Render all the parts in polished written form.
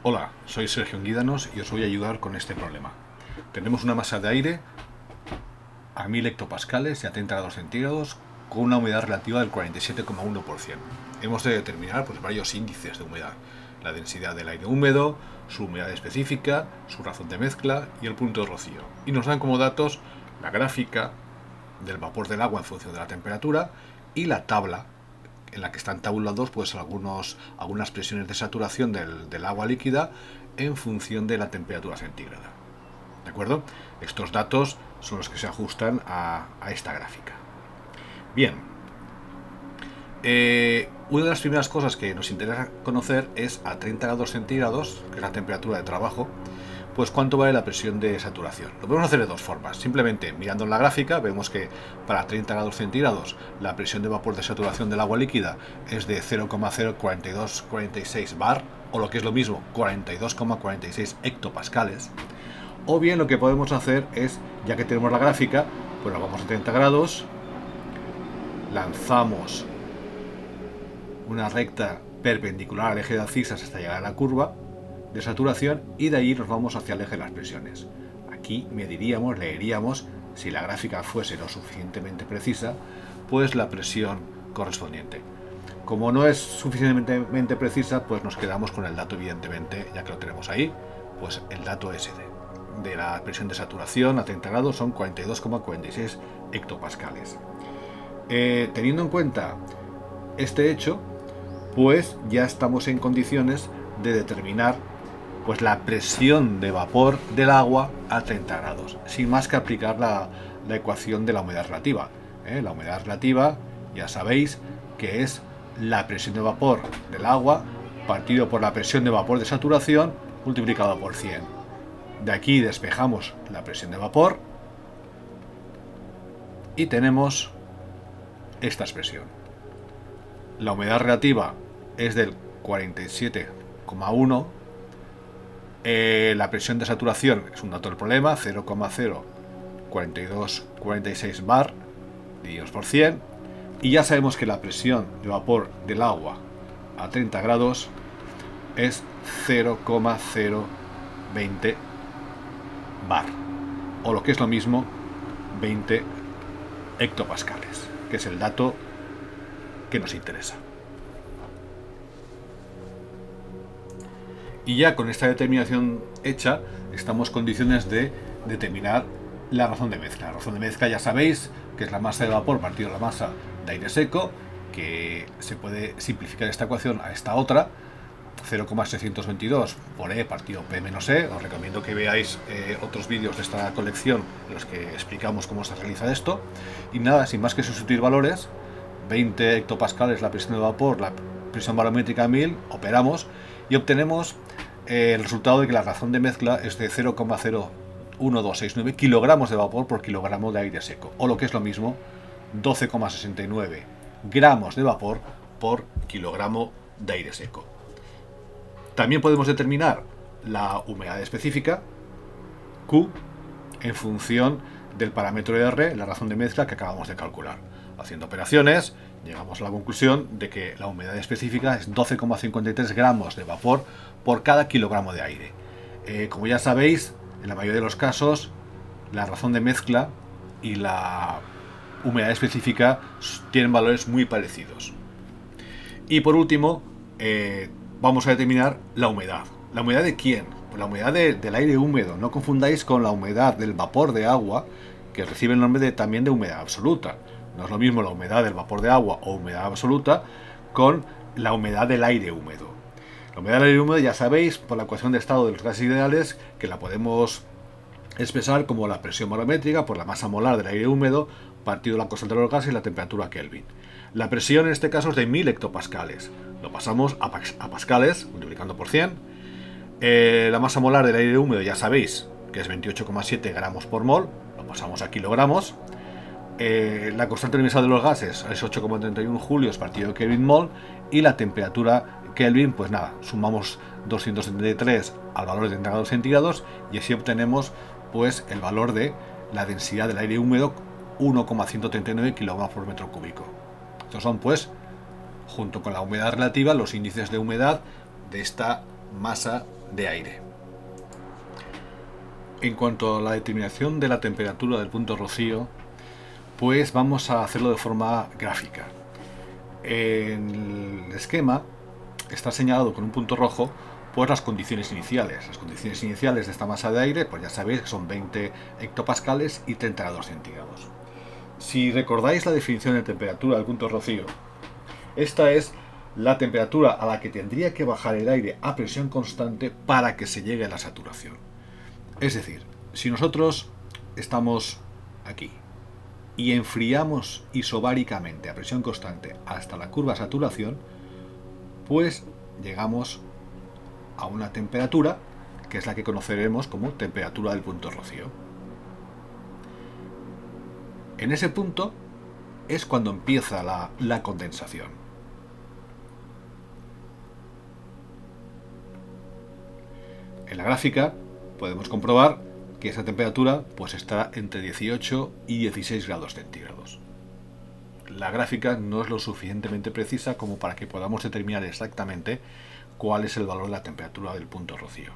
Hola, soy Sergio Guídanos y os voy a ayudar con este problema. Tenemos una masa de aire a 1000 hectopascales y a 30 grados centígrados con una humedad relativa del 47,1%. Hemos de determinar varios índices de humedad: la densidad del aire húmedo, su humedad específica, su razón de mezcla y el punto de rocío. Y nos dan como datos la gráfica del vapor del agua en función de la temperatura y la tabla en la que están tabulados algunas presiones de saturación del agua líquida en función de la temperatura centígrada. ¿De acuerdo? Estos datos son los que se ajustan a esta gráfica. Bien, una de las primeras cosas que nos interesa conocer es a 30 grados centígrados, que es la temperatura de trabajo, pues cuánto vale la presión de saturación. Lo podemos hacer de dos formas. Simplemente mirando en la gráfica vemos que para 30 grados centígrados la presión de vapor de saturación del agua líquida es de 0,04246 bar, o lo que es lo mismo, 42,46 hectopascales. O bien lo que podemos hacer es, ya que tenemos la gráfica, pues nos vamos a 30 grados, lanzamos una recta perpendicular al eje de abscisas hasta llegar a la curva de saturación y de ahí nos vamos hacia el eje de las presiones. Aquí leeríamos, si la gráfica fuese lo suficientemente precisa, pues la presión correspondiente. Como no es suficientemente precisa, pues nos quedamos con el dato, evidentemente, ya que lo tenemos ahí, pues el dato es de la presión de saturación a 30 grados son 42,46 hectopascales. Teniendo en cuenta este hecho, pues ya estamos en condiciones de determinar pues la presión de vapor del agua a 30 grados, sin más que aplicar la ecuación de la humedad relativa. La humedad relativa, ya sabéis, que es la presión de vapor del agua partido por la presión de vapor de saturación multiplicado por 100. De aquí despejamos la presión de vapor y tenemos esta expresión. La humedad relativa es del 47,1. La presión de saturación es un dato del problema, 0,04246 bar divididos por 100, y ya sabemos que la presión de vapor del agua a 30 grados es 0,020 bar, o lo que es lo mismo, 20 hectopascales, que es el dato que nos interesa. Y ya con esta determinación hecha, estamos en condiciones de determinar la razón de mezcla. La razón de mezcla ya sabéis que es la masa de vapor partido la masa de aire seco, que se puede simplificar esta ecuación a esta otra, 0,622 por E partido P menos E. Os recomiendo que veáis otros vídeos de esta colección en los que explicamos cómo se realiza esto. Y nada, sin más que sustituir valores, 20 hectopascales la presión de vapor, la presión barométrica 1000, operamos y obtenemos el resultado de que la razón de mezcla es de 0,01269 kilogramos de vapor por kilogramo de aire seco, o lo que es lo mismo, 12,69 gramos de vapor por kilogramo de aire seco. También podemos determinar la humedad específica, Q, en función del parámetro R, la razón de mezcla que acabamos de calcular. Haciendo operaciones, llegamos a la conclusión de que la humedad específica es 12,53 gramos de vapor por cada kilogramo de aire. Como ya sabéis, en la mayoría de los casos, la razón de mezcla y la humedad específica tienen valores muy parecidos. Y por último, vamos a determinar la humedad. ¿La humedad de quién? Pues la humedad del aire húmedo. No confundáis con la humedad del vapor de agua, que recibe el nombre también de humedad absoluta. No es lo mismo la humedad del vapor de agua o humedad absoluta con la humedad del aire húmedo. La humedad del aire húmedo, ya sabéis, por la ecuación de estado de los gases ideales, que la podemos expresar como la presión barométrica por la masa molar del aire húmedo partido la constante de los gases y la temperatura Kelvin. La presión en este caso es de 1000 hectopascales. Lo pasamos a pascales, multiplicando por 100. La masa molar del aire húmedo, ya sabéis, que es 28,7 gramos por mol. Lo pasamos a kilogramos. La constante universal de los gases es 8,31 julios partido Kelvin mol, y la temperatura Kelvin, pues nada, sumamos 273 al valor de 30 grados centígrados y así obtenemos pues el valor de la densidad del aire húmedo, 1,139 kilogramos por metro cúbico. Estos son junto con la humedad relativa, los índices de humedad de esta masa de aire. En cuanto a la determinación de la temperatura del punto rocío, pues vamos a hacerlo de forma gráfica. En el esquema está señalado con un punto rojo pues las condiciones iniciales. Las condiciones iniciales de esta masa de aire, pues ya sabéis que son 20 hectopascales y 30 grados centígrados. Si recordáis la definición de temperatura del punto rocío, esta es la temperatura a la que tendría que bajar el aire a presión constante para que se llegue a la saturación. Es decir, si nosotros estamos aquí y enfriamos isobáricamente a presión constante hasta la curva de saturación, pues llegamos a una temperatura que es la que conoceremos como temperatura del punto rocío. En ese punto es cuando empieza la condensación. En la gráfica podemos comprobar que esa temperatura pues está entre 18 y 16 grados centígrados. La gráfica no es lo suficientemente precisa como para que podamos determinar exactamente cuál es el valor de la temperatura del punto rocío.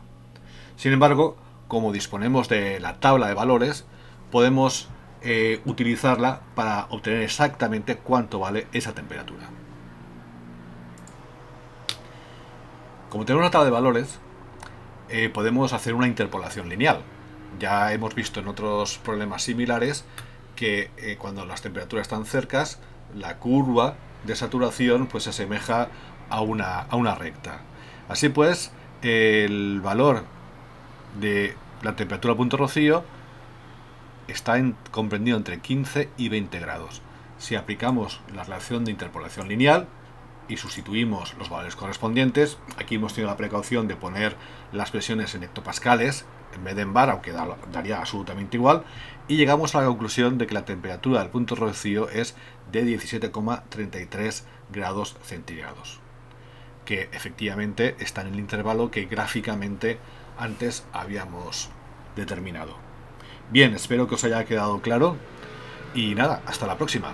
Sin embargo, como disponemos de la tabla de valores, podemos utilizarla para obtener exactamente cuánto vale esa temperatura. Como tenemos una tabla de valores, podemos hacer una interpolación lineal. Ya hemos visto en otros problemas similares que cuando las temperaturas están cercas, la curva de saturación pues se asemeja a una recta. Así pues, el valor de la temperatura punto rocío está comprendido entre 15 y 20 grados. Si aplicamos la relación de interpolación lineal y sustituimos los valores correspondientes, aquí hemos tenido la precaución de poner las presiones en hectopascales en vez de en bar, aunque daría absolutamente igual, y llegamos a la conclusión de que la temperatura del punto rocío es de 17,33 grados centígrados, que efectivamente está en el intervalo que gráficamente antes habíamos determinado. Bien, espero que os haya quedado claro y nada, hasta la próxima.